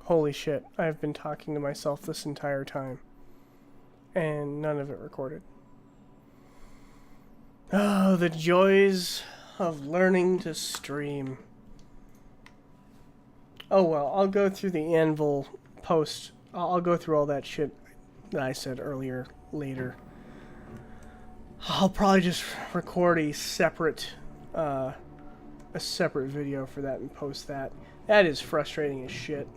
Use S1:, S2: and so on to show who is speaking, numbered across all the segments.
S1: Holy shit, I've been talking to myself this entire time. And none of it recorded. Oh, the joys of learning to stream. Oh well, I'll go through the Anvil post. I'll go through all that shit that I said earlier later. I'll probably just record a separate video for that and post that. That is frustrating as shit.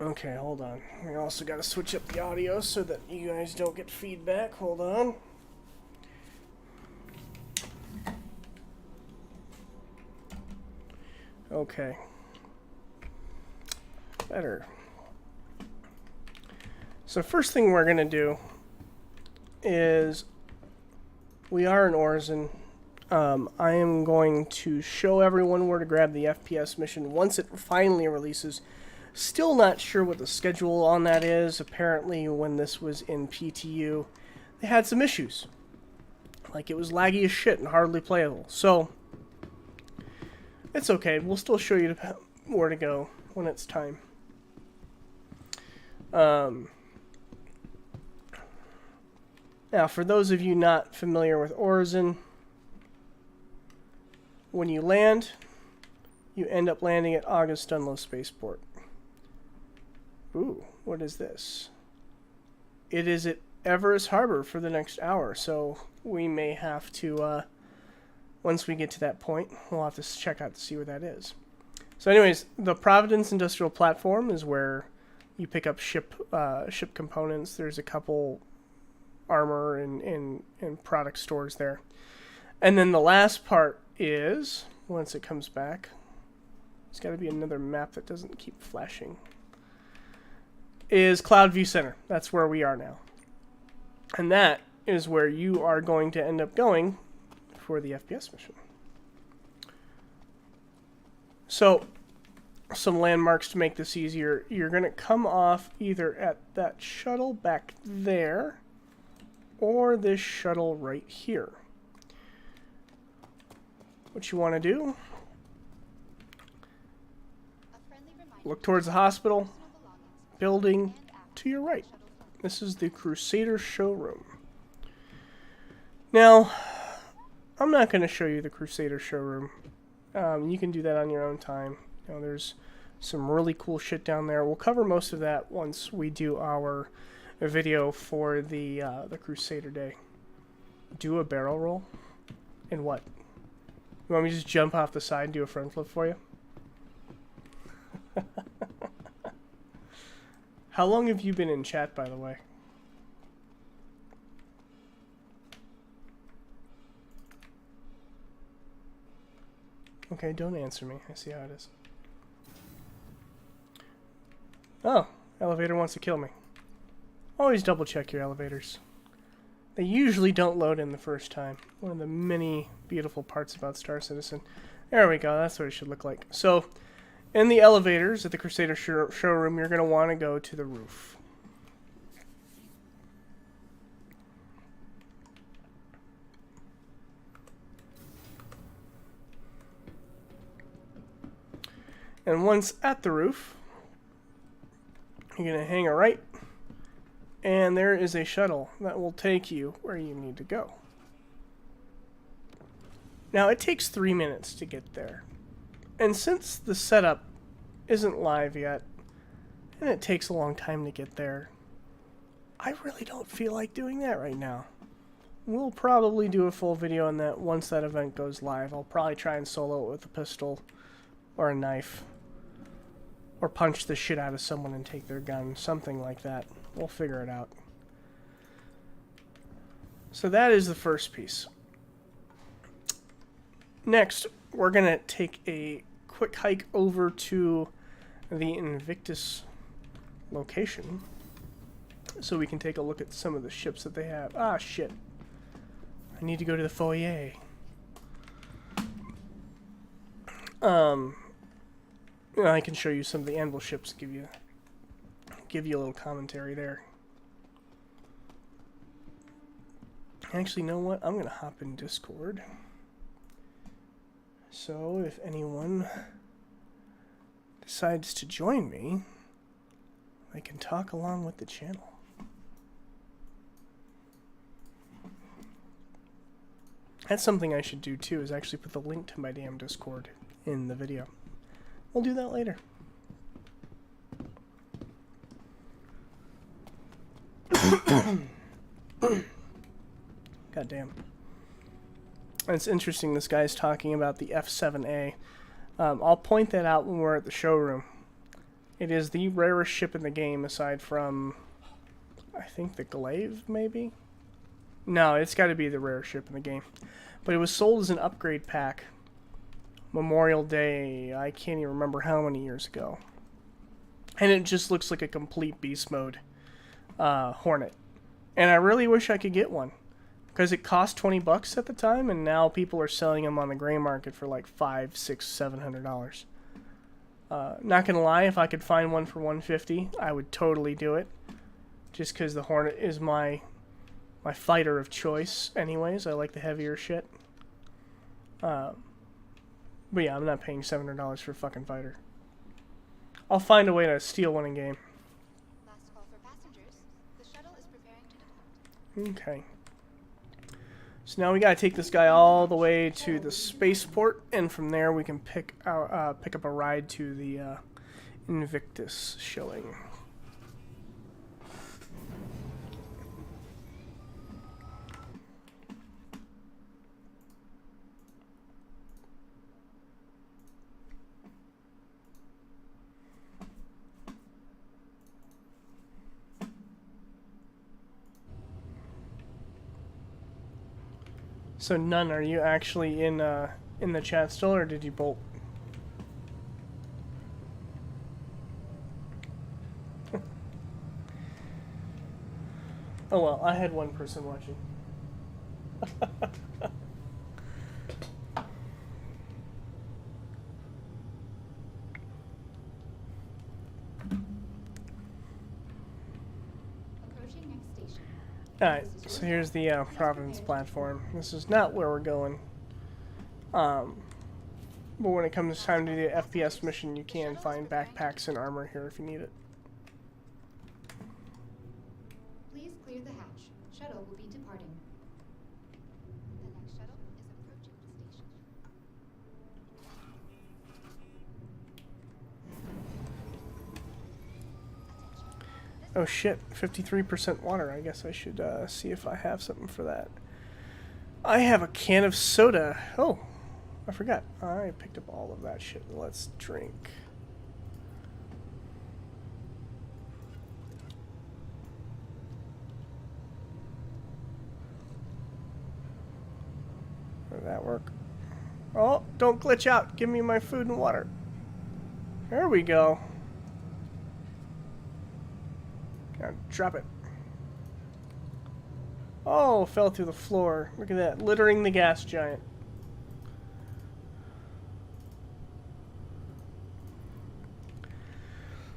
S1: Okay, hold on. We also got to switch up the audio so that you guys don't get feedback. Hold on. Okay. Better. So first thing we're going to do is we are in Origin. I am going to show everyone where to grab the FPS mission once it finally releases. Still not sure what the schedule on that is. Apparently when this was in PTU, they had some issues. Like it was laggy as shit and hardly playable. So, it's okay. We'll still show you where to go when it's time. Now, for those of you not familiar with Origin, when you land, you end up landing at August Dunlow Spaceport. Ooh, what is this? It is at Everest Harbor for the next hour, so we may have to, once we get to that point, we'll have to check out to see where that is. So anyways, the Providence Industrial Platform is where you pick up ship components. There's a couple armor and product stores there. And then the last part is, once it comes back, there's got to be another map that doesn't keep flashing, is Cloudview Center. That's where we are now. And that is where you are going to end up going for the FPS mission. So, some landmarks to make this easier. You're going to come off either at that shuttle back there or this shuttle right here. What you want to do, look towards the hospital building to your right. This is the Crusader showroom. Now, I'm not going to show you the Crusader showroom. You can do that on your own time. You know, there's some really cool shit down there. We'll cover most of that once we do our video for the Crusader Day. Do a barrel roll? And what? You want me to just jump off the side and do a front flip for you? How long have you been in chat, by the way? Okay, don't answer me. I see how it is. Oh, elevator wants to kill me. Always double check your elevators. They usually don't load in the first time. One of the many beautiful parts about Star Citizen. There we go, that's what it should look like. So, in the elevators at the Crusader showroom, you're going to want to go to the roof. And once at the roof, you're going to hang a right, and there is a shuttle that will take you where you need to go. Now, it takes 3 minutes to get there. And since the setup isn't live yet, and it takes a long time to get there, I really don't feel like doing that right now. We'll probably do a full video on that once that event goes live. I'll probably try and solo it with a pistol or a knife. Or punch the shit out of someone and take their gun. Something like that. We'll figure it out. So that is the first piece. Next, we're going to take a quick hike over to the Invictus location so we can take a look at some of the ships that they have. Ah, shit. I need to go to the foyer. I can show you some of the Anvil ships, give you a little commentary there. Actually, you know what? I'm going to hop in Discord. So if anyone decides to join me, they can talk along with the channel. That's something I should do too, is actually put the link to my damn Discord in the video. We'll do that later. God damn. It's interesting this guy's talking about the F7A. I'll point that out when we're at the showroom. It is the rarest ship in the game aside from, I think, the Glaive, maybe? No, it's got to be the rarest ship in the game. But it was sold as an upgrade pack. Memorial Day, I can't even remember how many years ago. And it just looks like a complete beast mode Hornet. And I really wish I could get one. Because it cost $20 at the time, and now people are selling them on the gray market for like $500, $600, $700. Not gonna lie, if I could find one for $150, I would totally do it. Just because the Hornet is my fighter of choice. Anyways, I like the heavier shit. But yeah, I'm not paying $700 for a fucking fighter. I'll find a way to steal one in game.
S2: Last call for passengers. The shuttle is preparing to depart.
S1: Okay. So now we gotta take this guy all the way to the spaceport, and from there we can pick up a ride to the Invictus showing. So none, are you actually in the chat still, or did you bolt? Oh well, I had one person watching.
S2: Approaching next station.
S1: Alright, so here's the Providence platform. This is not where we're going. But when it comes time to do the FPS mission, you can find backpacks and armor here if you need it.
S2: Please clear the hatch. Shuttle will be departing. The next shuttle is approaching the station.
S1: Oh shit, 53% water. I guess I should see if I have something for that. I have a can of soda. Oh, I forgot. I picked up all of that shit. Let's drink. Did that work? Oh, don't glitch out. Give me my food and water. There we go. Now drop it. Oh, fell through the floor. Look at that. Littering the gas giant.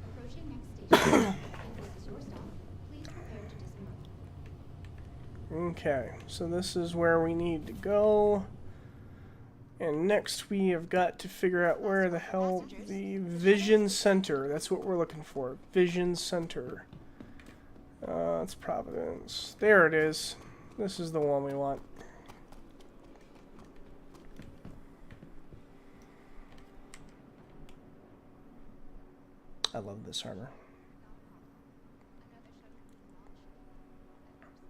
S2: Approaching next station. This is your stop. Please prepare to disembark.
S1: Okay, so this is where we need to go. And next we have got to figure out where the hell the Vision Center. That's what we're looking for. Vision Center. It's Providence. There it is. This is the one we want. I love this armor.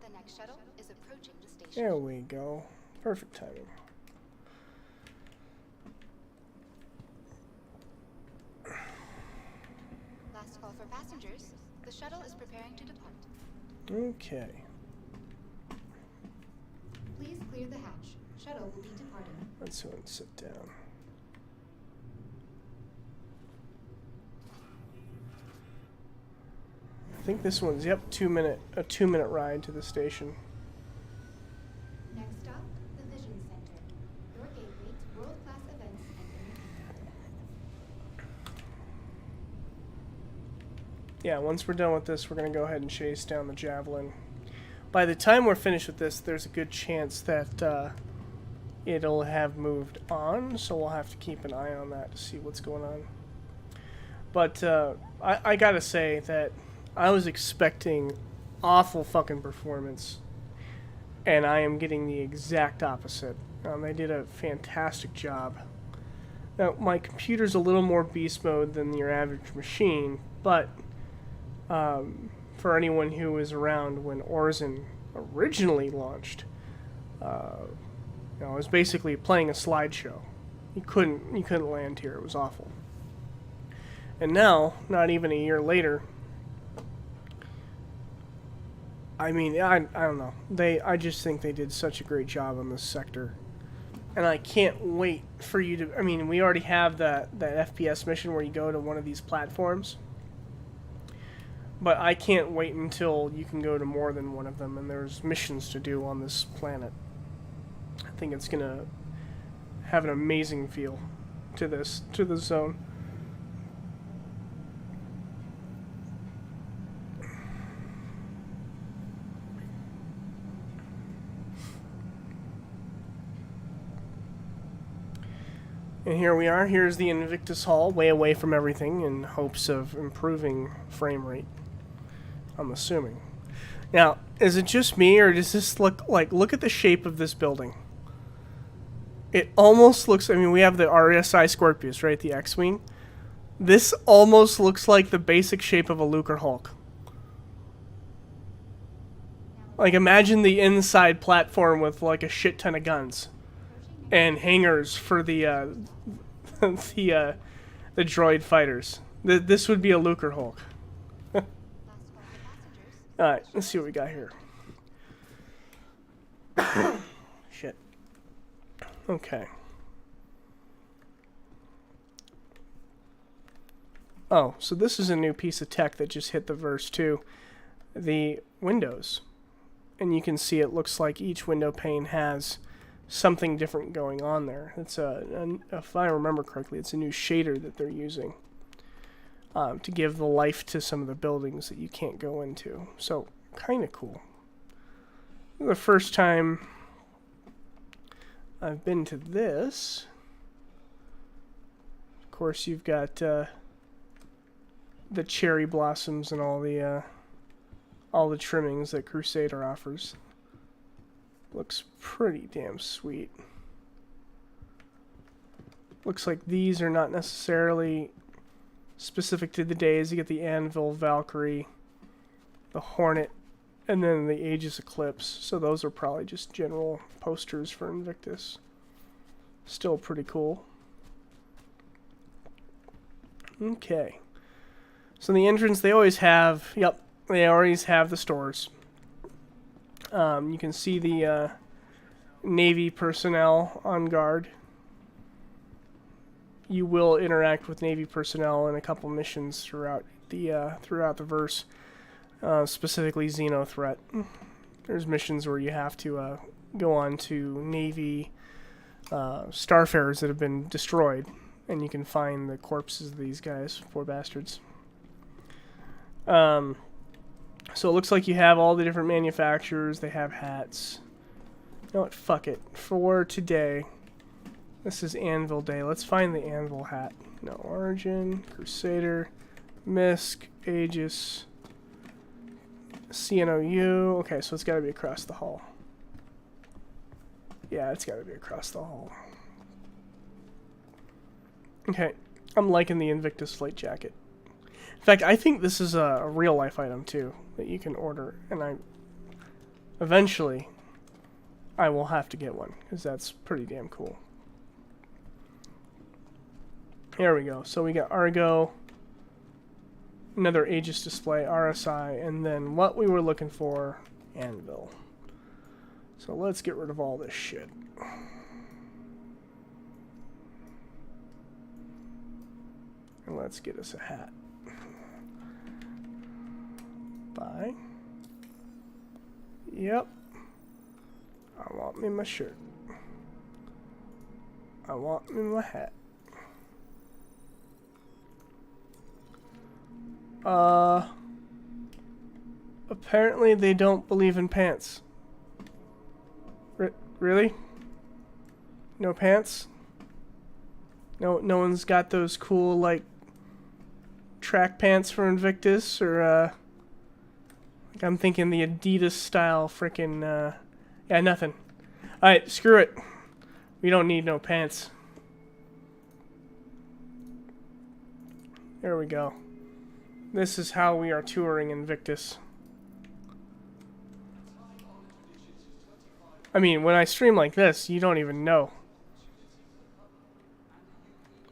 S2: The next shuttle is approaching the station.
S1: There we go. Perfect timing.
S2: Last call for passengers. The shuttle is preparing to depart.
S1: Okay.
S2: Please clear the hatch. Shuttle will be departing.
S1: Let's go and sit down. I think this one's, yep, a 2-minute ride to the station.
S2: Next stop, the Vision Center. Your gateway to world-class events and entertainment.
S1: Yeah, once we're done with this, we're going to go ahead and chase down the Javelin. By the time we're finished with this, there's a good chance that it'll have moved on, so we'll have to keep an eye on that to see what's going on. But I gotta say that I was expecting awful fucking performance, and I am getting the exact opposite. They did a fantastic job. Now, my computer's a little more beast mode than your average machine, but for anyone who was around when Orzen originally launched, it was basically playing a slideshow. You couldn't land here. It was awful. And now, not even a year later, I mean, I don't know. I just think they did such a great job on this sector. And I can't wait for you to... I mean, we already have that FPS mission where you go to one of these platforms. But I can't wait until you can go to more than one of them and there's missions to do on this planet. I think it's going to have an amazing feel to this zone. And here we are. Here's the Invictus Hall, way away from everything, in hopes of improving frame rate, I'm assuming. Now, is it just me, or does this look at the shape of this building? It almost looks, I mean, we have the RSI Scorpius, right, the X-Wing. This almost looks like the basic shape of a Lucre Hulk. Like, imagine the inside platform with, like, a shit ton of guns. And hangars for the droid fighters. This would be a Lucre Hulk. Alright, let's see what we got here. Shit. Okay. Oh, so this is a new piece of tech that just hit the verse too. The windows. And you can see it looks like each window pane has something different going on there. It's if I remember correctly, it's a new shader that they're using to give the life to some of the buildings that you can't go into. So, kind of cool. The first time I've been to this, of course, you've got the cherry blossoms and all the trimmings that Crusader offers. Looks pretty damn sweet. Looks like these are not necessarily specific to the days. You get the Anvil Valkyrie, the Hornet, and then the Aegis Eclipse. So those are probably just general posters for Invictus. Still pretty cool. Okay. So the entrance, they always have, yep, they always have the stores. You can see the Navy personnel on guard. You will interact with Navy personnel in a couple missions throughout the verse, specifically Xeno Threat. There's missions where you have to go on to Navy starfarers that have been destroyed, and you can find the corpses of these guys, poor bastards. So it looks like you have all the different manufacturers. They have hats. You know what? Fuck it. For today, this is Anvil Day. Let's find the Anvil hat. No, Origin, Crusader, Misk, Aegis, CNOU. Okay, so it's got to be across the hall. Yeah, it's got to be across the hall. Okay, I'm liking the Invictus flight jacket. In fact, I think this is a real-life item, too, that you can order. And eventually, I will have to get one, because that's pretty damn cool. Here we go. So we got Argo, another Aegis display, RSI, and then what we were looking for, Anvil. So let's get rid of all this shit. And let's get us a hat. Buy. Yep. I want me my shirt. I want me my hat. Apparently they don't believe in pants. Really? No pants? No one's got those cool, like, track pants for Invictus, or, like I'm thinking the Adidas style frickin', yeah, nothing. Alright, screw it. We don't need no pants. There we go. This is how we are touring Invictus. I mean, when I stream like this, you don't even know.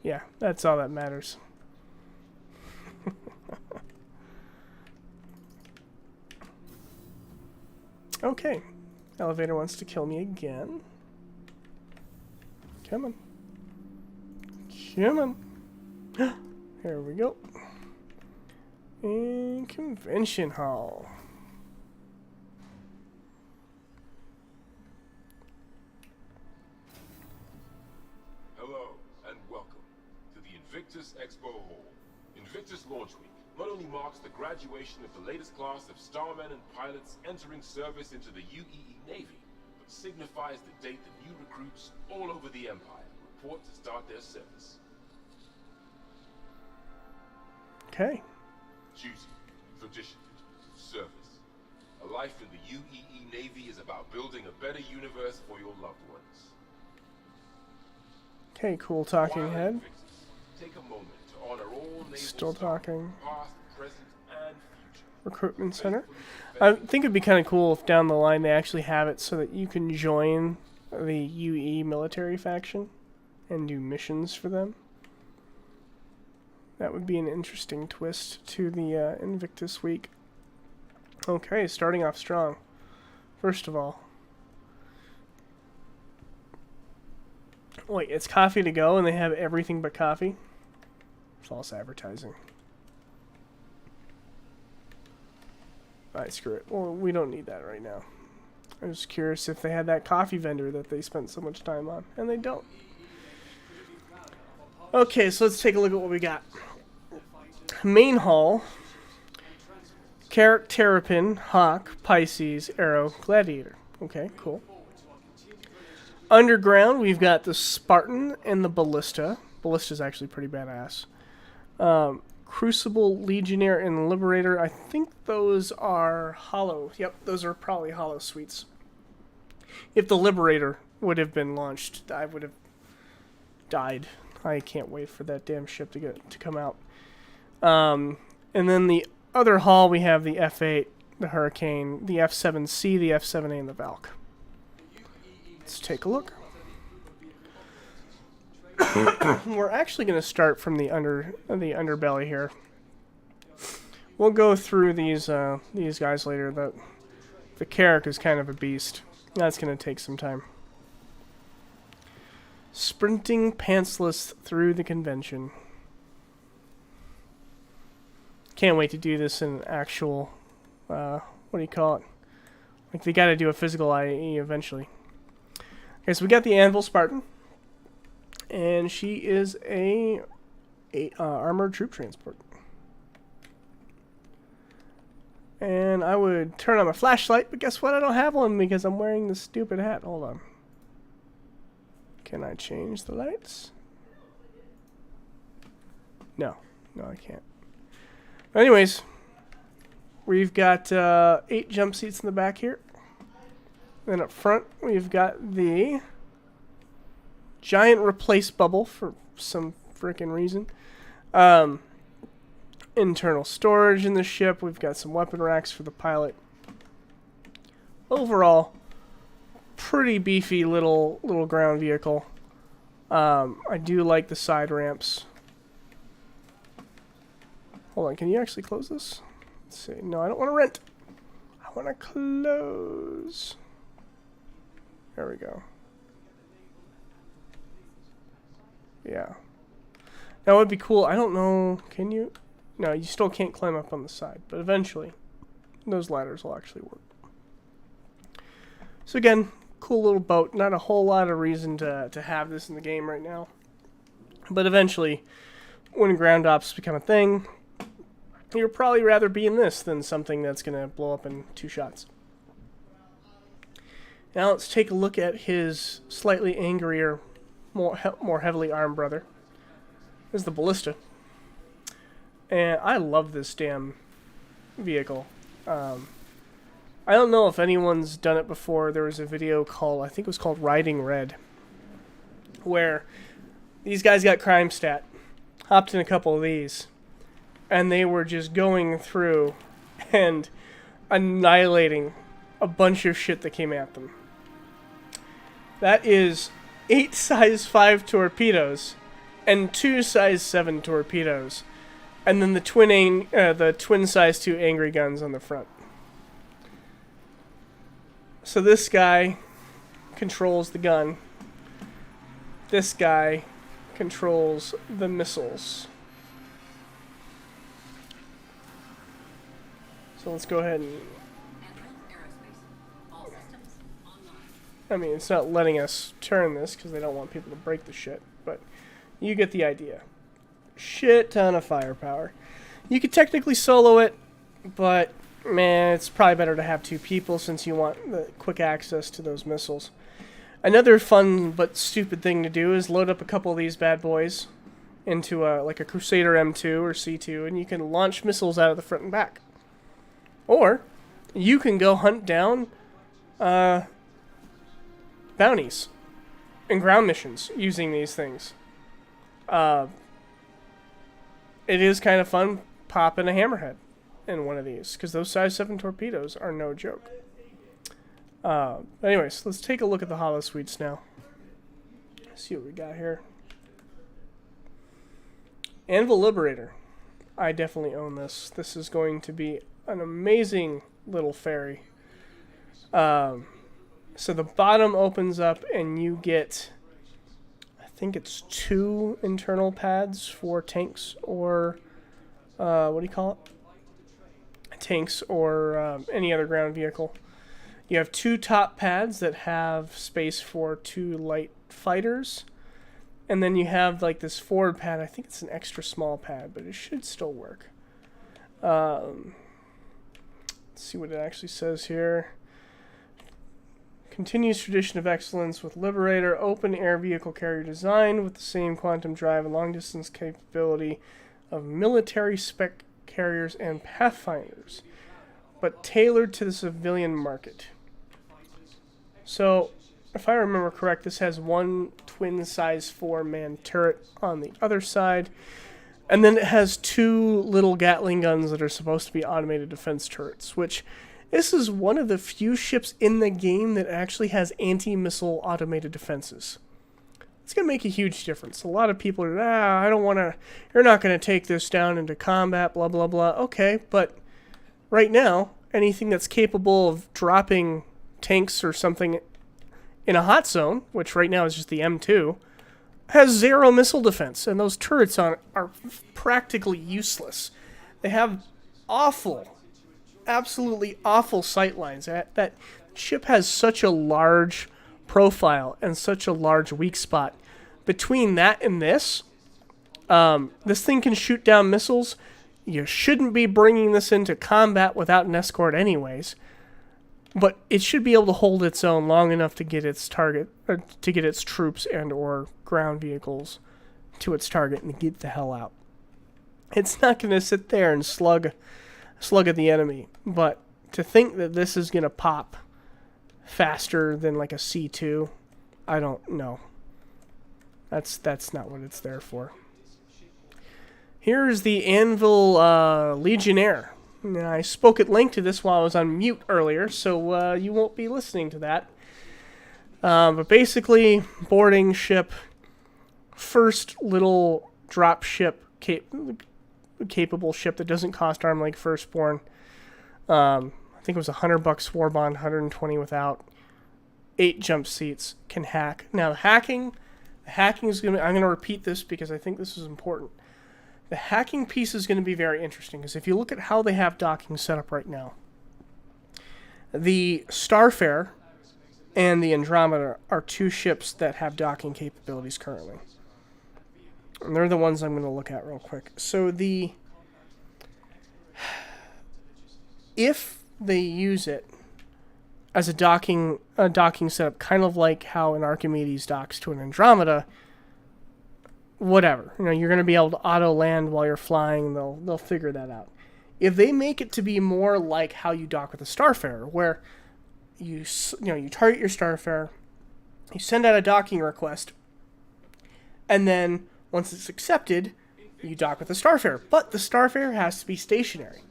S1: Yeah, that's all that matters. Okay. Elevator wants to kill me again. Come on. Come on. Here we go. In Convention Hall.
S3: Hello and welcome to the Invictus Expo Hall. Invictus Launch Week not only marks the graduation of the latest class of starmen and pilots entering service into the UEE Navy, but signifies the date that new recruits all over the Empire report to start their service.
S1: Okay.
S3: Duty, tradition, service. A life in the UEE Navy is about building a better universe for your loved ones.
S1: Okay, cool talking
S3: While at
S1: head.
S3: Invictus, take a moment to honor all naval
S1: Still
S3: staff,
S1: talking.
S3: past, present, and future.
S1: Recruitment Center. I think it'd be kind of cool if down the line they actually have it so that you can join the UE military faction and do missions for them. That would be an interesting twist to the Invictus week. Okay, starting off strong. First of all. Wait, it's coffee to go and they have everything but coffee? False advertising. Alright, screw it. Well, we don't need that right now. I was curious if they had that coffee vendor that they spent so much time on, and they don't. Okay, so let's take a look at what we got. Main hall. Carrick, Terrapin, Hawk, Pisces, Arrow, Gladiator. Okay, cool. Underground, we've got the Spartan and the Ballista. Ballista's actually pretty badass. Crucible, Legionnaire, and Liberator. I think those are hollow. Yep, those are probably hollow suites. If the Liberator would have been launched, I would have died. I can't wait for that damn ship to come out. And then the other hull, we have the F8, the Hurricane, the F7C, the F7A, and the Valk. Let's take a look. We're actually going to start from the underbelly here. We'll go through these guys later. The Carrick is kind of a beast. That's going to take some time. Sprinting pantsless through the convention. Can't wait to do this in actual, what do you call it? Like, they got to do a physical IE eventually. Okay, so we got the Anvil Spartan. And she is a armored troop transport. And I would turn on my flashlight, but guess what? I don't have one because I'm wearing this stupid hat. Hold on. Can I change the lights? No. No, I can't. Anyways, we've got 8 jump seats in the back here. Then up front, we've got the giant replace bubble for some frickin' reason. Internal storage in the ship. We've got some weapon racks for the pilot. Overall, pretty beefy little ground vehicle. I do like the side ramps. Hold on, can you actually close this? Let's see. No, I don't want to rent. I want to close. There we go. Yeah. That would be cool. I don't know. Can you? No, you still can't climb up on the side. But eventually, those ladders will actually work. So again, cool little boat. Not a whole lot of reason to have this in the game right now. But eventually, when ground ops become a thing, you'd probably rather be in this than something that's going to blow up in 2 shots. Now let's take a look at his slightly angrier more heavily armed brother. This is the ballista. And I love this damn vehicle. I don't know if anyone's done it before. There was a video called, I think it was called Riding Red, where these guys got crime stat, hopped in a couple of these, and they were just going through and annihilating a bunch of shit that came at them. That is 8 size 5 torpedoes and 2 size 7 torpedoes. And then the twin size 2 angry guns on the front. So this guy controls the gun. This guy controls the missiles. So let's go ahead and... I mean, it's not letting us turn this because they don't want people to break the shit. But you get the idea. Shit ton of firepower. You could technically solo it, but man, it's probably better to have 2 people since you want the quick access to those missiles. Another fun but stupid thing to do is load up a couple of these bad boys into like a Crusader M2 or C2, and you can launch missiles out of the front and back. Or you can go hunt down bounties and ground missions using these things. It is kind of fun popping a hammerhead in one of these, because those size 7 torpedoes are no joke. Anyways, let's take a look at the holo suites now. Let's see what we got here. Anvil Liberator. I definitely own this. This is going to be an amazing little ferry. So the bottom opens up and you get... I think it's 2 internal pads for tanks or, what do you call it? Tanks or any other ground vehicle. You have 2 top pads that have space for 2 light fighters. And then you have like this forward pad. I think it's an extra small pad, but it should still work. Let's see what it actually says here. Continues tradition of excellence with Liberator, open air vehicle carrier design with the same quantum drive and long distance capability of military spec carriers and pathfinders, but tailored to the civilian market. So, if I remember correct, this has 1 twin size 4-man turret on the other side, and then it has 2 little Gatling guns that are supposed to be automated defense turrets, which... This is one of the few ships in the game that actually has anti-missile automated defenses. It's going to make a huge difference. A lot of people are, I don't want to, you're not going to take this down into combat, blah, blah, blah. Okay, but right now, anything that's capable of dropping tanks or something in a hot zone, which right now is just the M2, has 0 missile defense, and those turrets are practically useless. They have absolutely awful sight lines. That ship has such a large profile and such a large weak spot. Between that and this thing can shoot down missiles. You shouldn't be bringing this into combat without an escort anyways, but it should be able to hold its own long enough to get its target, or to get its troops and or ground vehicles to its target and get the hell out. It's not going to sit there and slug at the enemy, but to think that this is going to pop faster than like a C2, I don't know. That's not what it's there for. Here's the Anvil Legionnaire. Now, I spoke at length to this while I was on mute earlier, so you won't be listening to that. But basically, boarding ship, first little drop ship capable ship that doesn't cost arm like Firstborn. I think it was $100 war bond, 120 without. 8 jump seats, can hack. Now the hacking is gonna. I'm gonna repeat this because I think this is important. The hacking piece is going to be very interesting because if you look at how they have docking set up right now, the Starfarer and the Andromeda are 2 ships that have docking capabilities currently. And they're the ones I'm going to look at real quick. So if they use it, as a docking setup, kind of like how an Archimedes docks to an Andromeda. Whatever, you're going to be able to auto land while you're flying. They'll figure that out. If they make it to be more like how you dock with a Starfarer, where you target your Starfarer, you send out a docking request, and then once it's accepted, you dock with the Starfarer. But the Starfarer has to be stationary.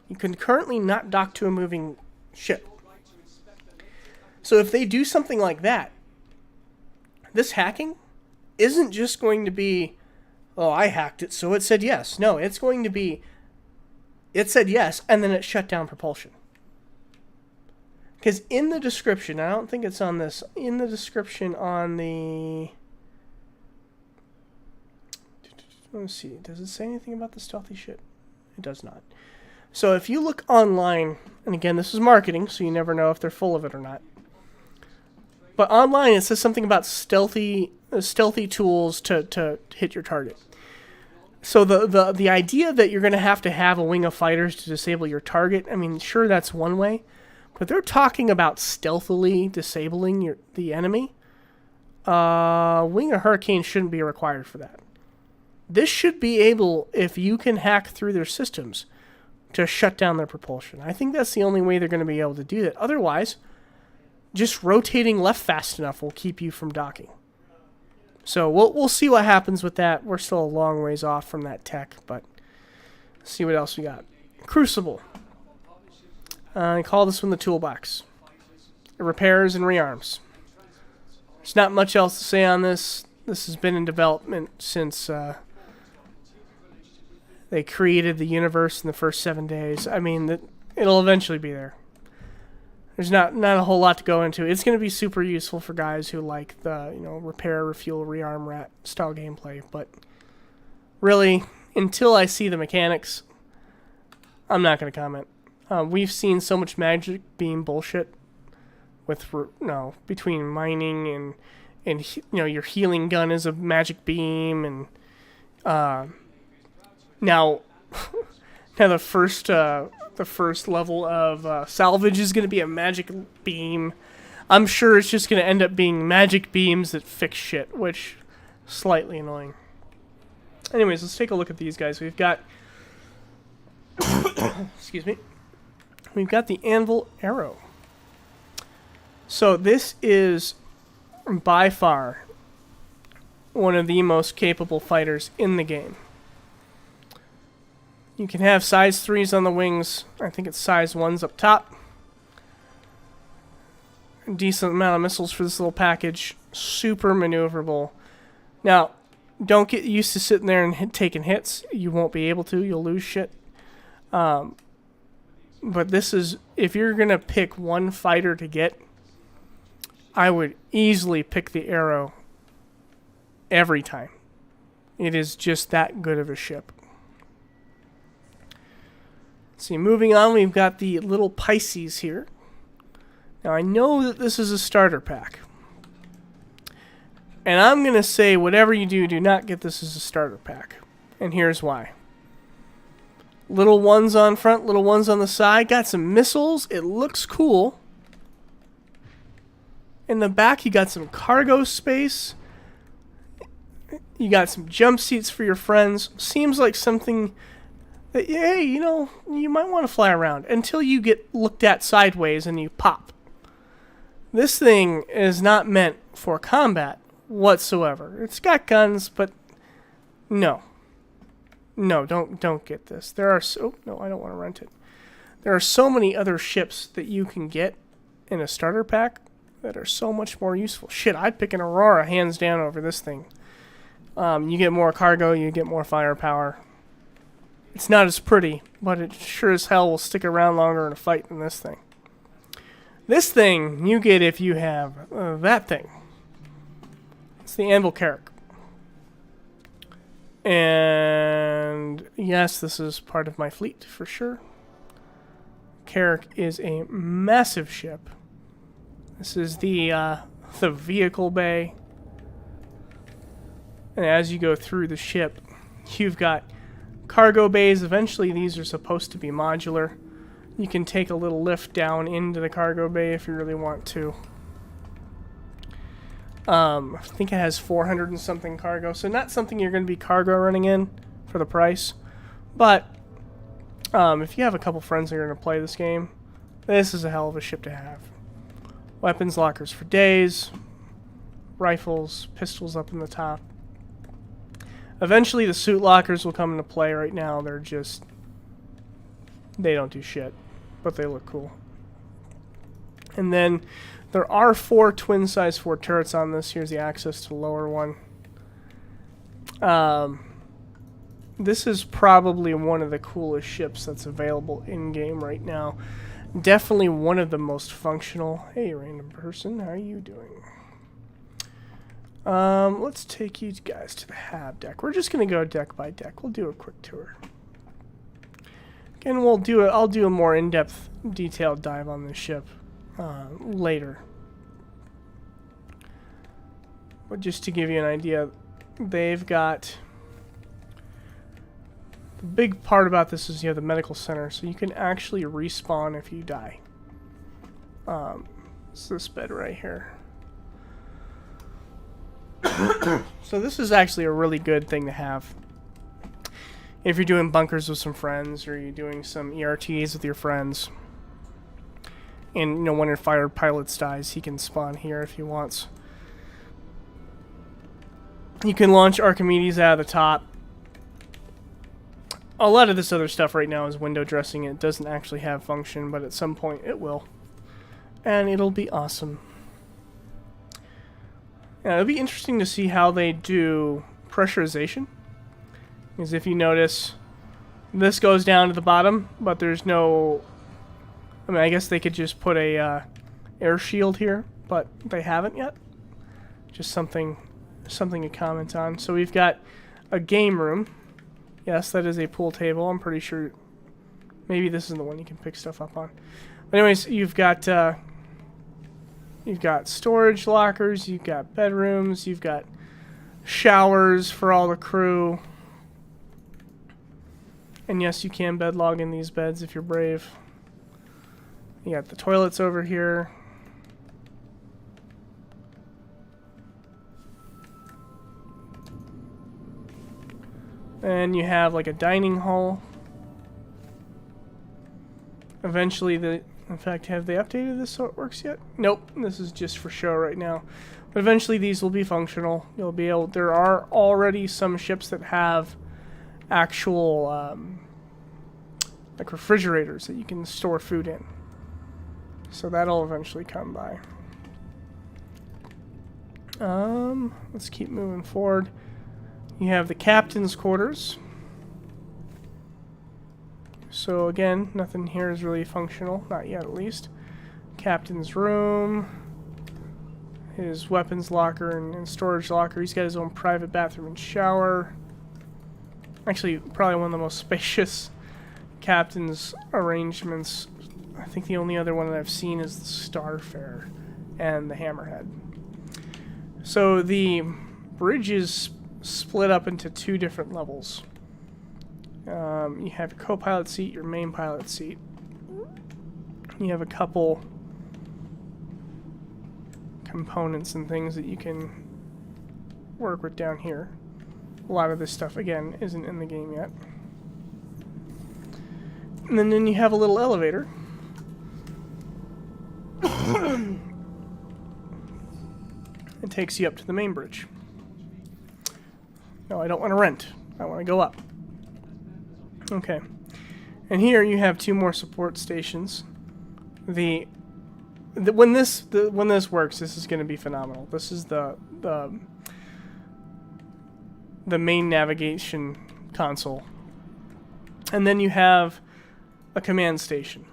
S1: You can currently not dock to a moving ship. So if they do something like that, this hacking isn't just going to be, oh, I hacked it, so it said yes. No, it's going to be, it said yes, and then it shut down propulsion. Because in the description, I don't think it's on this, in the description on the, let's see, does it say anything about the stealthy shit? It does not. So if you look online, and again, this is marketing, so you never know if they're full of it or not. But online, it says something about stealthy tools to hit your target. So the idea that you're going to have a wing of fighters to disable your target, I mean, sure, that's one way. But they're talking about stealthily disabling the enemy. Wing of Hurricane shouldn't be required for that. This should be able, if you can hack through their systems, to shut down their propulsion. I think that's the only way they're going to be able to do that. Otherwise, just rotating left fast enough will keep you from docking. So we'll see what happens with that. We're still a long ways off from that tech, but let's see what else we got. Crucible. I call this one the toolbox. It repairs and rearms. There's not much else to say on this. This has been in development since they created the universe in the first 7 days. I mean, it'll eventually be there. There's not a whole lot to go into. It's going to be super useful for guys who like the, repair, refuel, rearm, rat style gameplay. But really, until I see the mechanics, I'm not going to comment. We've seen so much magic beam bullshit with between mining and your healing gun is a magic beam, and now the first level of salvage is going to be a magic beam. I'm sure it's just going to end up being magic beams that fix shit, which is slightly annoying. Anyways, let's take a look at these guys. We've got excuse me. We've got the Anvil Arrow. So this is by far one of the most capable fighters in the game. You can have size 3s on the wings. I think it's size 1s up top. A decent amount of missiles for this little package. Super maneuverable. Now, don't get used to sitting there and taking hits. You won't be able to. You'll lose shit. But this is, if you're going to pick one fighter to get, I would easily pick the Arrow every time. It is just that good of a ship. See, moving on, we've got the little Pisces here. Now, I know that this is a starter pack. And I'm going to say, whatever you do, do not get this as a starter pack. And here's why. Little ones on front, little ones on the side. Got some missiles. It looks cool. In the back, you got some cargo space. You got some jump seats for your friends. Seems like something that, hey, you might want to fly around until you get looked at sideways and you pop. This thing is not meant for combat whatsoever. It's got guns, but no. No, don't get this. There are no, I don't want to rent it. There are so many other ships that you can get in a starter pack that are so much more useful. Shit, I'd pick an Aurora hands down over this thing. You get more cargo, you get more firepower. It's not as pretty, but it sure as hell will stick around longer in a fight than this thing. This thing you get if you have that thing. It's the Anvil Carrick. And yes, this is part of my fleet for sure. Carrick is a massive ship. This is the vehicle bay. And as you go through the ship, you've got cargo bays. Eventually these are supposed to be modular. You can take a little lift down into the cargo bay if you really want to. I think it has 400 and something cargo, so not something you're going to be cargo running in for the price. But if you have a couple friends that are going to play this game, this is a hell of a ship to have. Weapons lockers for days, rifles, pistols up in the top. Eventually the suit lockers will come into play. Right now they're just, they don't do shit, but they look cool. And then there are 4 twin size 4 turrets on this. Here's the access to the lower one. This is probably one of the coolest ships that's available in game right now. Definitely one of the most functional. Hey, random person, how are you doing? Let's take you guys to the hab deck. We're just gonna go deck by deck. We'll do a quick tour. Again, I'll do a more in-depth, detailed dive on this ship later. But just to give you an idea, they've got, the big part about this is you have the medical center, so you can actually respawn if you die. It's this bed right here. So this is actually a really good thing to have if you're doing bunkers with some friends, or you're doing some ERTs with your friends. And, you know, one of your fighter pilots dies, he can spawn here if he wants. You can launch Archimedes out of the top. A lot of this other stuff right now is window dressing. It doesn't actually have function, but at some point it will. And it'll be awesome. Yeah, it'll be interesting to see how they do pressurization. Because if you notice, this goes down to the bottom, but there's no... I mean, I guess they could just put a air shield here, but they haven't yet. Just something to comment on. So we've got a game room. Yes, that is a pool table. I'm pretty sure maybe this isn't the one you can pick stuff up on. But anyways, you've got storage lockers, you've got bedrooms, you've got showers for all the crew. And yes, you can bed log in these beds if you're brave. You got the toilets over here. And you have like a dining hall. Eventually in fact, have they updated this so it works yet? Nope, this is just for show right now. But eventually these will be functional. You'll be able, there are already some ships that have actual like refrigerators that you can store food in. So that'll eventually come by. Let's keep moving forward. You have the captain's quarters. So again, nothing here is really functional, not yet at least. Captain's room, his weapons locker and storage locker. He's got his own private bathroom and shower. Actually, probably one of the most spacious captain's arrangements. I think the only other one that I've seen is the Starfarer and the Hammerhead. So the bridge is split up into 2 different levels. You have your co-pilot seat, your main pilot seat. You have a couple components and things that you can work with down here. A lot of this stuff, again, isn't in the game yet. And then you have a little elevator. It takes you up to the main bridge. No, I don't want to rent. I want to go up. Okay. And here you have 2 more support stations. When this works, this is going to be phenomenal. This is the main navigation console. And then you have a command station.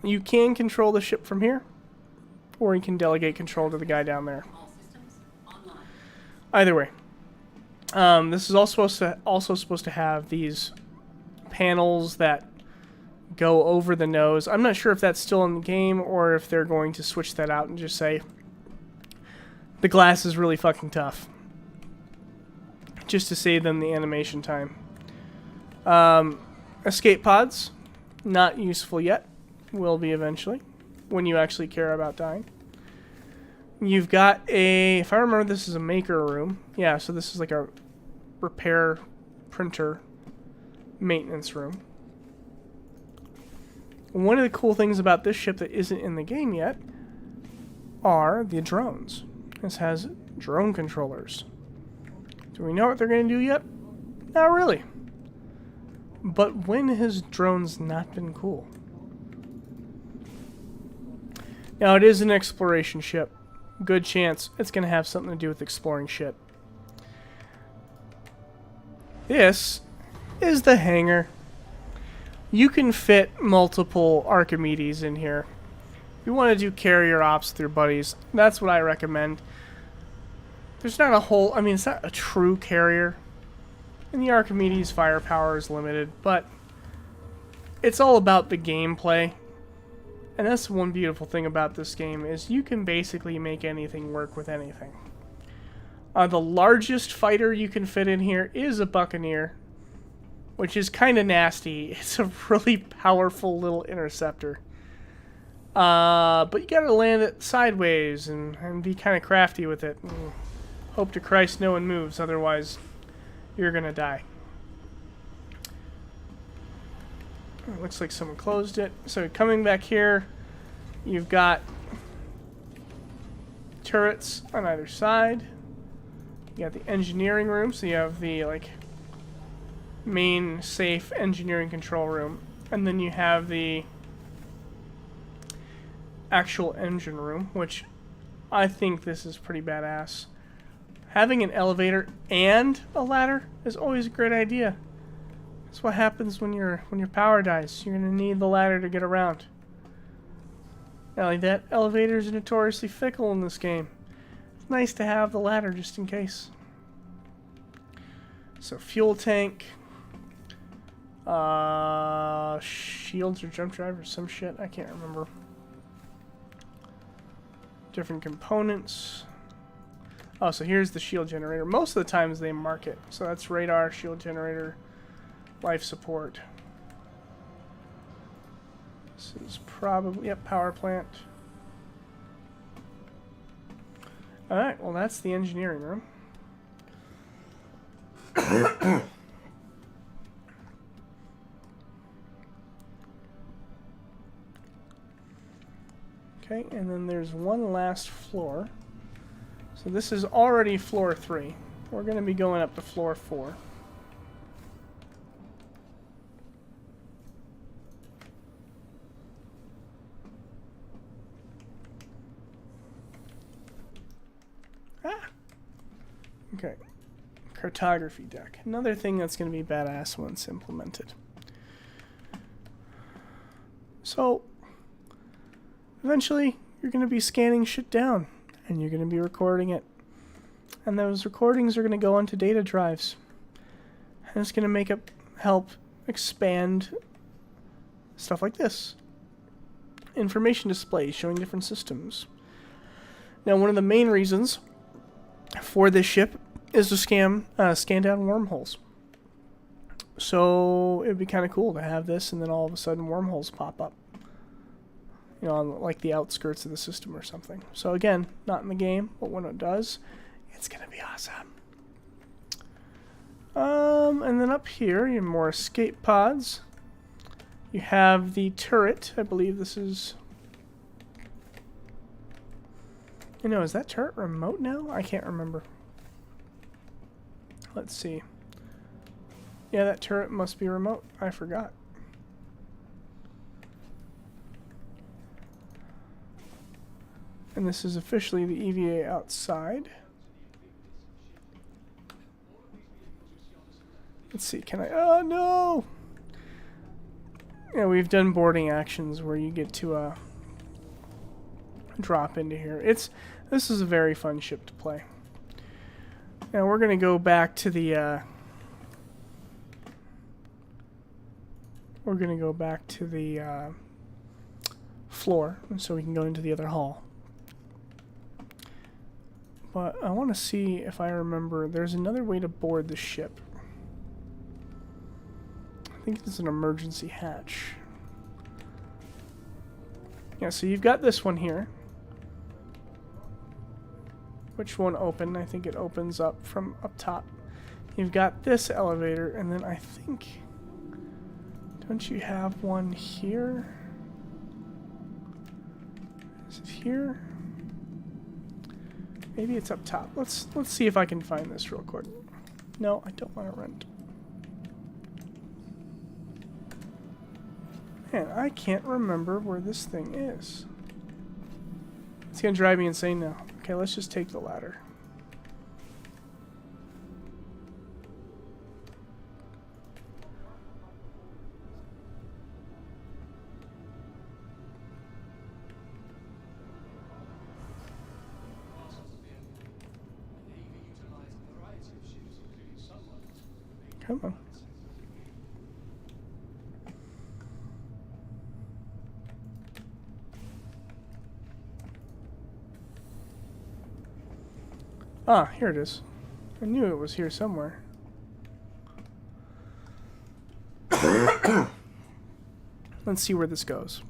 S1: You can control the ship from here, or you can delegate control to the guy down there. Either way. This is also supposed to have these panels that go over the nose. I'm not sure if that's still in the game or if they're going to switch that out and just say the glass is really fucking tough, just to save them the animation time. Escape pods, not useful yet. will be eventually, when you actually care about dying. You've got a, if I remember, this is a maker room. Yeah, so this is like a repair printer maintenance room. One of the cool things about this ship that isn't in the game yet are the drones. This has drone controllers. Do we know what they're going to do yet? Not really. But when has drones not been cool? Now, it is an exploration ship. Good chance it's going to have something to do with exploring shit. This is the hangar. You can fit multiple Archimedes in here. If you want to do carrier ops with your buddies, that's what I recommend. There's not a whole... I mean, it's not a true carrier. And the Archimedes' firepower is limited, but it's all about the gameplay. And that's one beautiful thing about this game, is you can basically make anything work with anything. The largest fighter you can fit in here is a Buccaneer, which is kind of nasty. It's a really powerful little interceptor. But you gotta land it sideways and be kind of crafty with it. And hope to Christ no one moves, otherwise you're gonna die. It looks like someone closed it. So coming back here, you've got turrets on either side. You got the engineering room, so you have the like main safe engineering control room, and then you have the actual engine room, which I think this is pretty badass. Having an elevator and a ladder is always a great idea. That's what happens when your power dies. You're gonna need the ladder to get around. Not like that, elevators are notoriously fickle in this game. It's nice to have the ladder just in case. So fuel tank, shields or jump drive or some shit, I can't remember. Different components. Oh, so here's the shield generator. Most of the times they mark it. So that's radar, shield generator, life support. This is probably, yep, power plant. Alright, well that's the engineering room. Okay, and then there's one last floor. So this is already floor 3. We're going to be going up to floor 4. Ah! Okay. Cartography deck. Another thing that's going to be badass once implemented. So, eventually, you're going to be scanning shit down. And you're going to be recording it. And those recordings are going to go onto data drives. And it's going to make it help expand stuff like this. Information displays showing different systems. Now, one of the main reasons for this ship is to scan down wormholes. So it would be kind of cool to have this and then all of a sudden wormholes pop up. You know, on like the outskirts of the system or something. So again, not in the game, but when it does, it's gonna be awesome. And then up here, you have more escape pods. You have the turret. I believe this is... You know, is that turret remote now? I can't remember. Let's see. Yeah, that turret must be remote. I forgot. And this is officially the EVA outside. Let's see, can I... Oh, no! Yeah, we've done boarding actions where you get to drop into here. This is a very fun ship to play. Now we're going to go back to the... floor, so we can go into the other hall. But I want to see if I remember. There's another way to board the ship. I think it's an emergency hatch. Yeah, so you've got this one here. Which won't open. I think it opens up from up top. You've got this elevator, and then I think... Don't you have one here? Is it here? Maybe it's up top. Let's see if I can find this real quick. No, I don't want to rent. Man, I can't remember where this thing is. It's gonna drive me insane now. Okay, let's just take the ladder. Come on. Ah, here it is. I knew it was here somewhere. Let's see where this goes.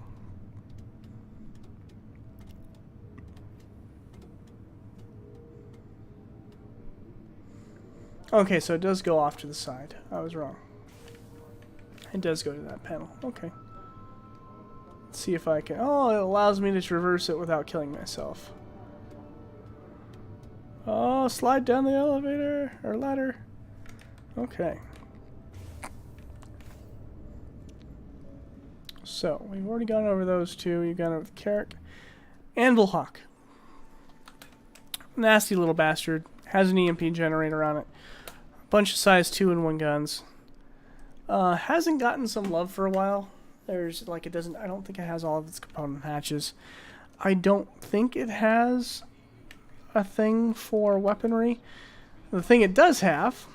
S1: Okay, so it does go off to the side. I was wrong. It does go to that panel. Okay. Let's see if I can... Oh, it allows me to traverse it without killing myself. Oh, slide down the elevator or ladder. Okay. So, we've already gone over those two. You've gone over the Carrick. Anvil Hawk. Nasty little bastard. Has an EMP generator on it. Bunch of size 2 and 1 guns. Hasn't gotten some love for a while. There's like it doesn't. I don't think it has all of its component hatches. I don't think it has a thing for weaponry. The thing it does have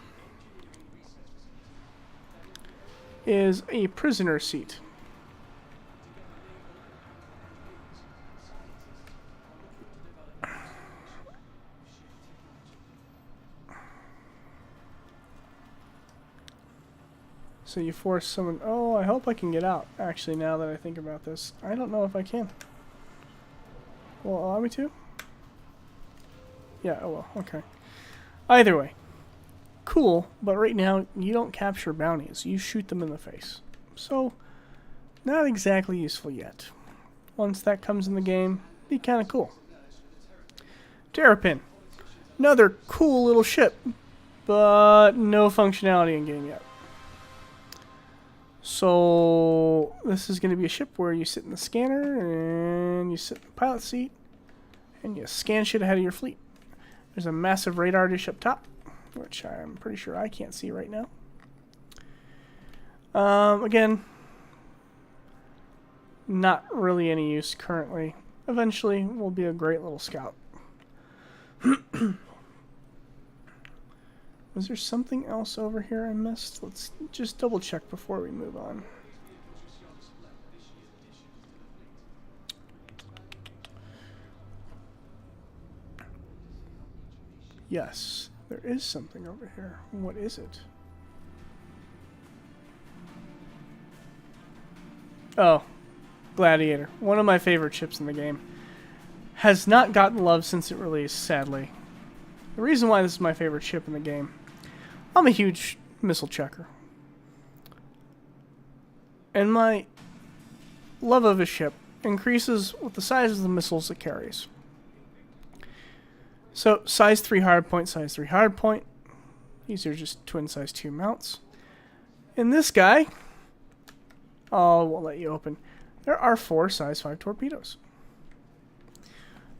S1: is a prisoner seat. So you force someone... Oh, I hope I can get out. Actually, now that I think about this, I don't know if I can. Will it allow me to? Yeah, oh well, okay. Either way. Cool, but right now, you don't capture bounties. You shoot them in the face. So, not exactly useful yet. Once that comes in the game, be kind of cool. Terrapin. Another cool little ship, but no functionality in game yet. So, this is going to be a ship where you sit in the scanner, and you sit in the pilot seat, and you scan shit ahead of your fleet. There's a massive radar dish up top, which I'm pretty sure I can't see right now. Again, not really any use currently. Eventually, will be a great little scout. Was there something else over here I missed? Let's just double check before we move on. Yes, there is something over here. What is it? Oh, Gladiator. One of my favorite ships in the game. Has not gotten love since it released, sadly. The reason why this is my favorite ship in the game, I'm a huge missile checker. And my love of a ship increases with the size of the missiles it carries. So, size 3 hardpoint, size 3 hardpoint. These are just twin size 2 mounts. In this guy, oh, I won't let you open. There are 4 size 5 torpedoes.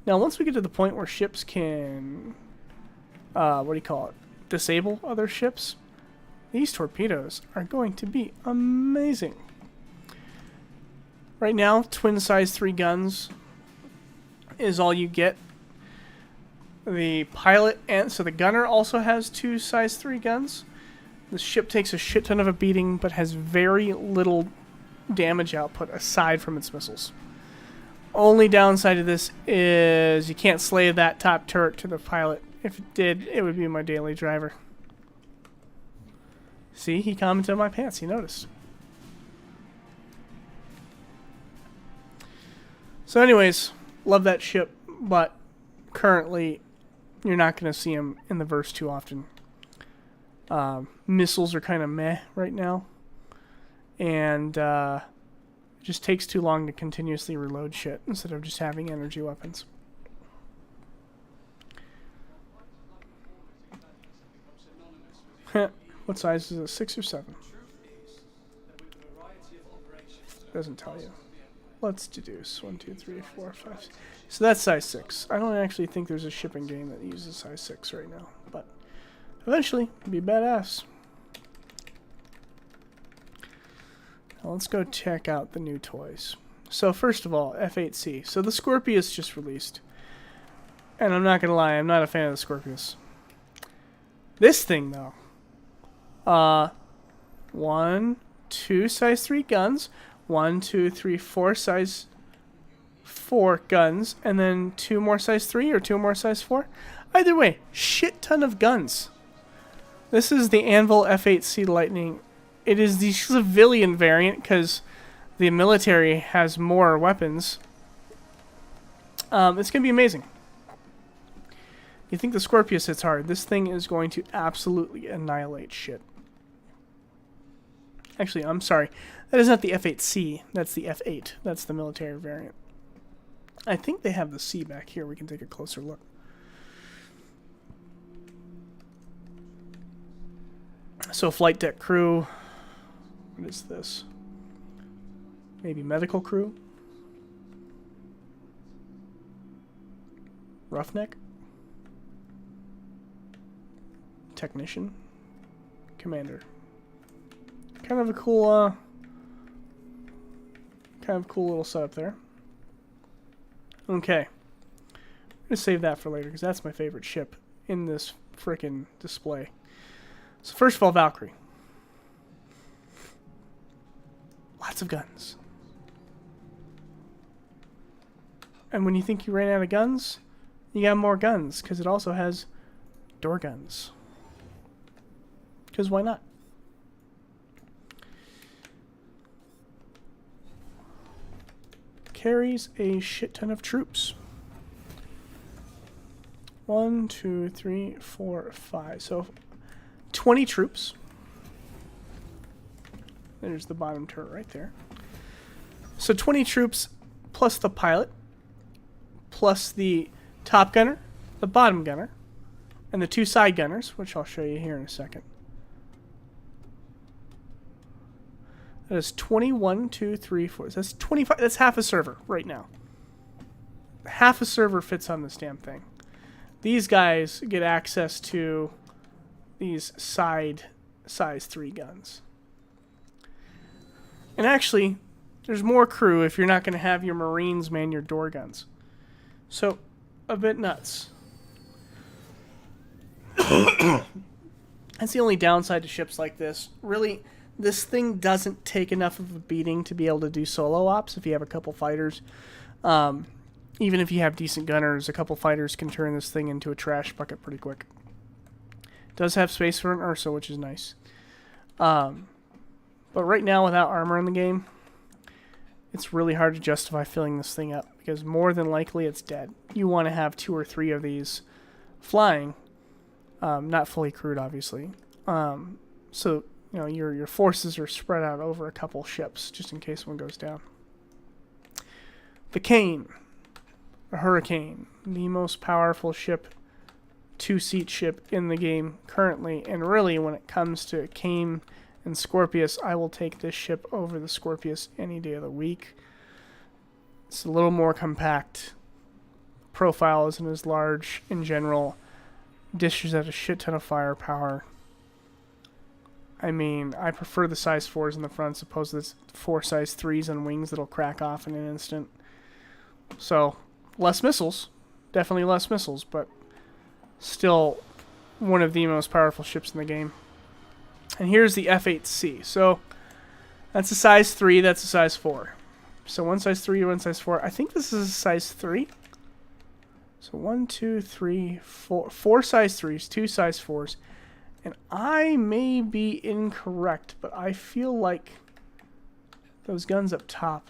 S1: Now, once we get to the point where ships can, disable other ships, these torpedoes are going to be amazing. Right now, twin size 3 guns is all you get. The pilot and so the gunner also has 2 size 3 guns. The ship takes a shit ton of a beating, but has very little damage output aside from its missiles. Only downside of this is you can't slay that top turret to the pilot. If it did, it would be my daily driver. See, he commented on my pants. He noticed. So anyways, love that ship, but currently you're not going to see them in the verse too often. Missiles are kind of meh right now. And it just takes too long to continuously reload shit instead of just having energy weapons. What size is it? 6 or 7? Doesn't tell you. Let's deduce. 1, 2, 3, 4, 5. So that's size 6. I don't actually think there's a shipping game that uses size 6 right now, but eventually, it'd be badass. Now let's go check out the new toys. So first of all, F8C. So the Scorpius just released. And I'm not going to lie, I'm not a fan of the Scorpius. This thing, though. 1, 2 size 3 guns. 1, 2, 3, 4 size 4 guns. And then 2 more size 3 or 2 more size 4. Either way, shit ton of guns. This is the Anvil F8C Lightning. It is the civilian variant because the military has more weapons. It's going to be amazing. You think the Scorpius hits hard. This thing is going to absolutely annihilate shit. Actually, I'm sorry. That is not the F8C. That's the F8. That's the military variant. I think they have the C back here. We can take a closer look. So flight deck crew. What is this? Maybe medical crew? Roughneck? Technician? Commander. Kind of a cool little setup there. Okay. I'm gonna save that for later because that's my favorite ship in this frickin' display. So first of all, Valkyrie. Lots of guns. And when you think you ran out of guns, you got more guns because it also has door guns. Because why not? Carries a shit ton of troops. 1, 2, 3, 4, 5. So 20 troops. There's the bottom turret right there. So 20 troops plus the pilot, plus the top gunner, the bottom gunner, and the 2 side gunners, which I'll show you here in a second. That is 21, 2, 3, 4. That's 25. That's half a server right now. Half a server fits on this damn thing. These guys get access to these side size 3 guns. And actually, there's more crew if you're not going to have your Marines man your door guns. So, a bit nuts. That's the only downside to ships like this. Really, this thing doesn't take enough of a beating to be able to do solo ops if you have a couple fighters. Even if you have decent gunners, a couple fighters can turn this thing into a trash bucket pretty quick. It does have space for an Ursa, which is nice. But right now, without armor in the game, it's really hard to justify filling this thing up because more than likely it's dead. You want to have 2 or 3 of these flying, not fully crewed, obviously. So you know your forces are spread out over a couple ships just in case one goes down. The Cane, the Hurricane, the most powerful ship, 2-seat ship in the game currently, and really when it comes to Cane and Scorpius, I will take this ship over the Scorpius any day of the week. It's a little more compact. Profile isn't as large in general. Dishes out a shit ton of firepower. I mean, I prefer the size 4s in the front, as opposed to the 4 size 3s on wings that'll crack off in an instant. So, less missiles. Definitely less missiles, but still one of the most powerful ships in the game. And here's the F8C. So that's a size 3, that's a size 4. So 1 size 3, 1 size 4. I think this is a size 3. So 1, 2, 3, 4. 4 size 3s, 2 size 4s. And I may be incorrect, but I feel like those guns up top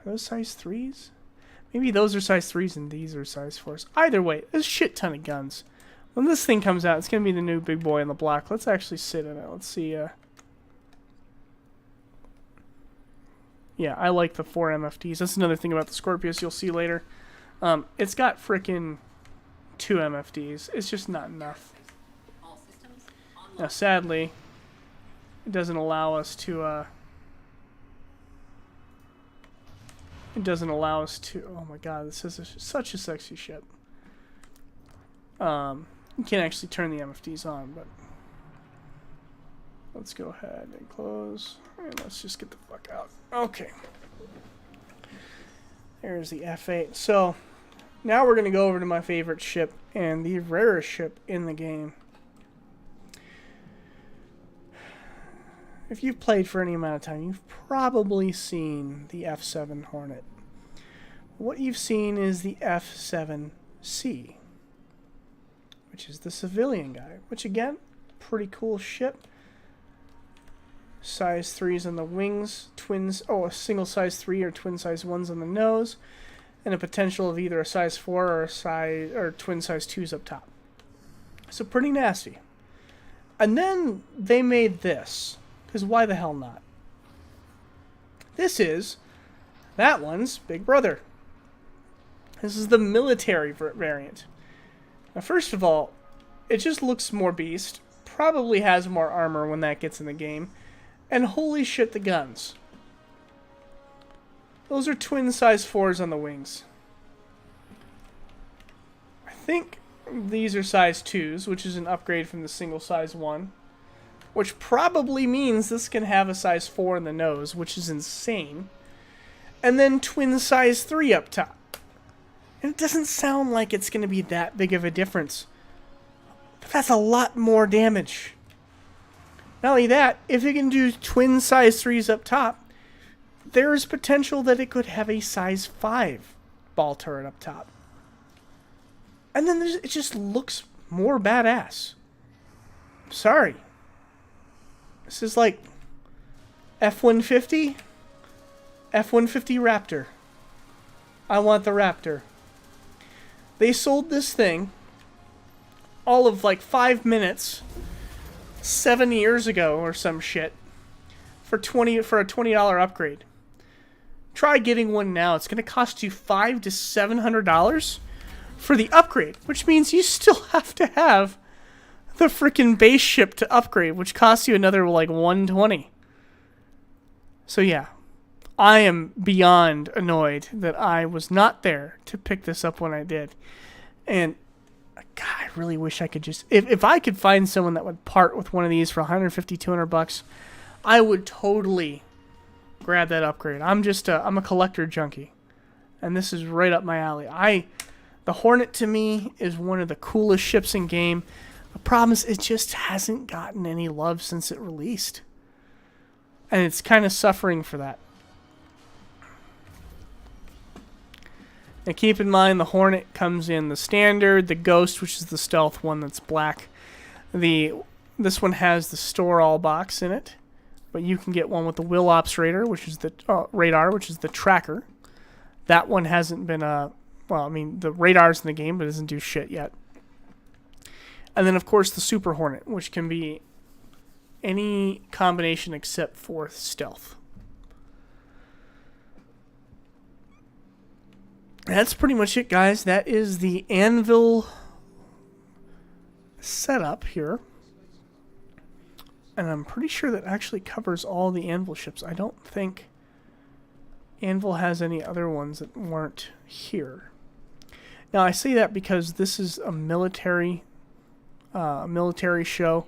S1: are those size 3s? Maybe those are size 3s and these are size 4s. Either way, there's a shit ton of guns. When this thing comes out, it's going to be the new big boy on the block. Let's actually sit in it. Let's see. Yeah, I like the 4 MFTs. That's another thing about the Scorpius you'll see later. It's got frickin' 2 MFDs. It's just not enough. Now, sadly, it doesn't allow us to, oh my god, this is such a sexy ship. You can't actually turn the MFDs on, but let's go ahead and close, and let's just get the fuck out. Okay. There's the F8. So, now we're going to go over to my favorite ship, and the rarest ship in the game. If you've played for any amount of time, you've probably seen the F7 Hornet. What you've seen is the F7C, which is the civilian guy, which again, pretty cool ship. Size 3s on the wings, a single size 3 or twin size 1s on the nose, and a potential of either a size 4 or twin size 2s up top. So pretty nasty. And then they made this, because why the hell not? This is that one's big brother. This is the military variant. Now, first of all, it just looks more beast. Probably has more armor when that gets in the game. And holy shit, the guns. Those are twin size 4s on the wings. I think these are size 2s, which is an upgrade from the single size 1. Which probably means this can have a size 4 in the nose, which is insane. And then twin size 3 up top. And it doesn't sound like it's going to be that big of a difference. But that's a lot more damage. Not only that, if it can do twin size 3s up top, there is potential that it could have a size 5 ball turret up top. And then it just looks more badass. Sorry. This is like F-150? F-150 Raptor. I want the Raptor. They sold this thing all of like 5 minutes 7 years ago or some shit for a $20 upgrade. Try getting one now. It's going to cost you $500 to $700 for the upgrade, which means you still have to have the freaking base ship to upgrade, which costs you another like $120. So yeah, I am beyond annoyed that I was not there to pick this up when I did. And God, I really wish I could just... If I could find someone that would part with one of these for $150, $200, I would totally grab that upgrade. I'm a collector junkie. And this is right up my alley. The Hornet, to me, is one of the coolest ships in game. The problem is it just hasn't gotten any love since it released. And it's kind of suffering for that. Now keep in mind the Hornet comes in the standard, the Ghost, which is the stealth one that's black. This one has the store all box in it, but you can get one with the Will Ops radar, which is the tracker. That one hasn't been the radar's in the game, but it doesn't do shit yet. And then of course the Super Hornet, which can be any combination except for stealth. That's pretty much it, guys. That is the Anvil setup here. And I'm pretty sure that actually covers all the Anvil ships. I don't think Anvil has any other ones that weren't here. Now, I say that because this is a military show.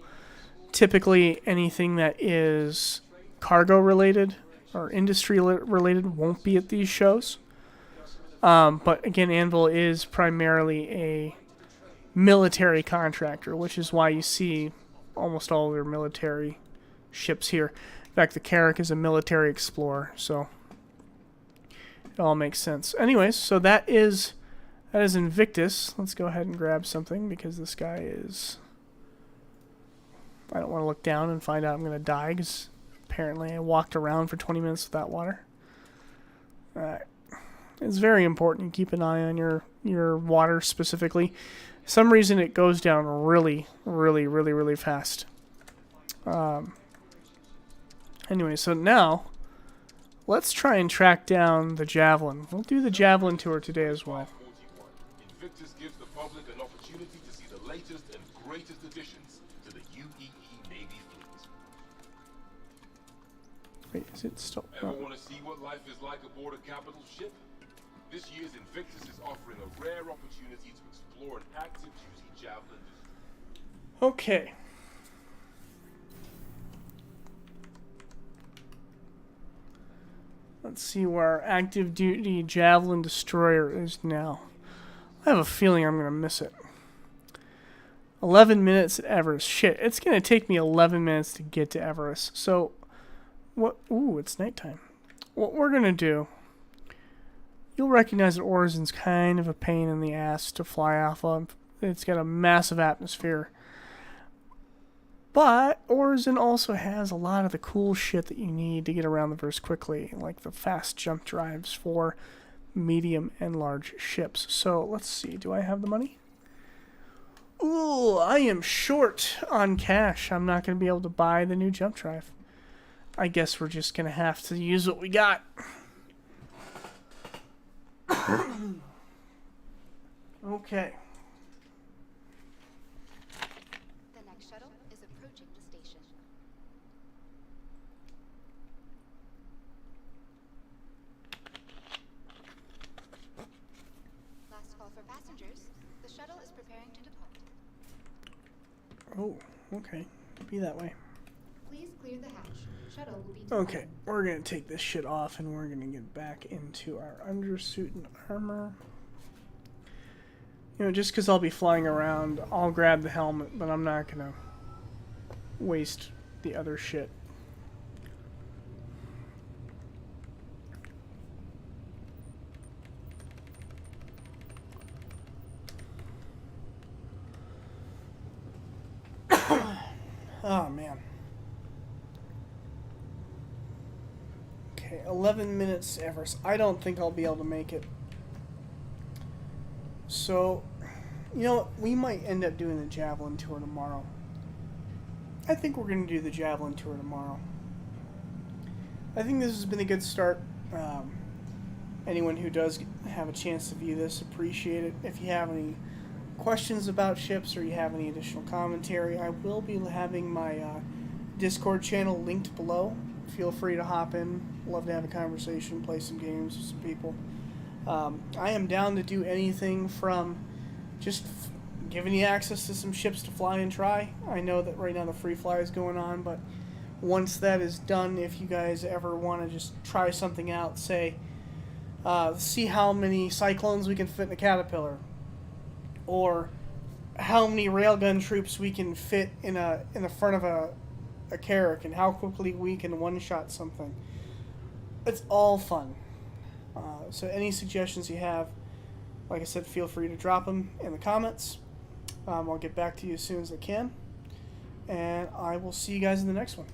S1: Typically, anything that is cargo related or industry related won't be at these shows. But again, Anvil is primarily a military contractor, which is why you see almost all of their military ships here. In fact, the Carrick is a military explorer, so it all makes sense. Anyways, so that is Invictus. Let's go ahead and grab something because this guy is... I don't want to look down and find out I'm going to die because apparently I walked around for 20 minutes without water. Alright. It's very important you keep an eye on your water specifically. Some reason it goes down really fast. Anyway, so now let's try and track down the Javelin. We'll do the Javelin tour today as well.
S3: 41. Invictus gives the public an opportunity to see the latest and greatest additions to the UEE Navy fleet.
S1: Wait, is it still?
S3: Ever want to see what life is like aboard a capital ship? This year's Invictus is offering a rare opportunity to explore an active duty Javelin.
S1: Okay. Let's see where our active duty Javelin destroyer is now. I have a feeling I'm going to miss it. 11 minutes at Everest. Shit, it's going to take me 11 minutes to get to Everest. So, what? Ooh, it's nighttime. What we're going to do, you'll recognize that Orizin's kind of a pain in the ass to fly off of. It's got a massive atmosphere. But Origin also has a lot of the cool shit that you need to get around the verse quickly, like the fast jump drives for medium and large ships. So let's see, do I have the money? Ooh, I am short on cash. I'm not going to be able to buy the new jump drive. I guess we're just going to have to use what we got. Okay.
S2: The next shuttle is approaching the station. Last call for passengers. The shuttle is preparing to depart.
S1: Oh, okay. Be that way.
S2: Please clear the hatch. Shuttle will be
S1: Okay, we're going to take this shit off and we're going to get back into our undersuit and armor. You know, just because I'll be flying around, I'll grab the helmet, but I'm not going to waste the other shit. Oh, man. Okay, 11 minutes to Everest. I don't think I'll be able to make it. So, you know what? We might end up doing the Javelin tour tomorrow. I think we're going to do the Javelin tour tomorrow. I think this has been a good start. Anyone who does have a chance to view this, appreciate it. If you have any questions about ships or you have any additional commentary, I will be having my Discord channel linked below. Feel free to hop in. Love to have a conversation, play some games with some people. I am down to do anything from just giving you access to some ships to fly and try. I know that right now the free fly is going on, but once that is done, if you guys ever want to just try something out, say, see how many Cyclones we can fit in a Caterpillar, or how many railgun troops we can fit in the front of a Carrick, and how quickly we can one-shot something. It's all fun. So any suggestions you have, like I said, feel free to drop them in the comments. I'll get back to you as soon as I can. And I will see you guys in the next one.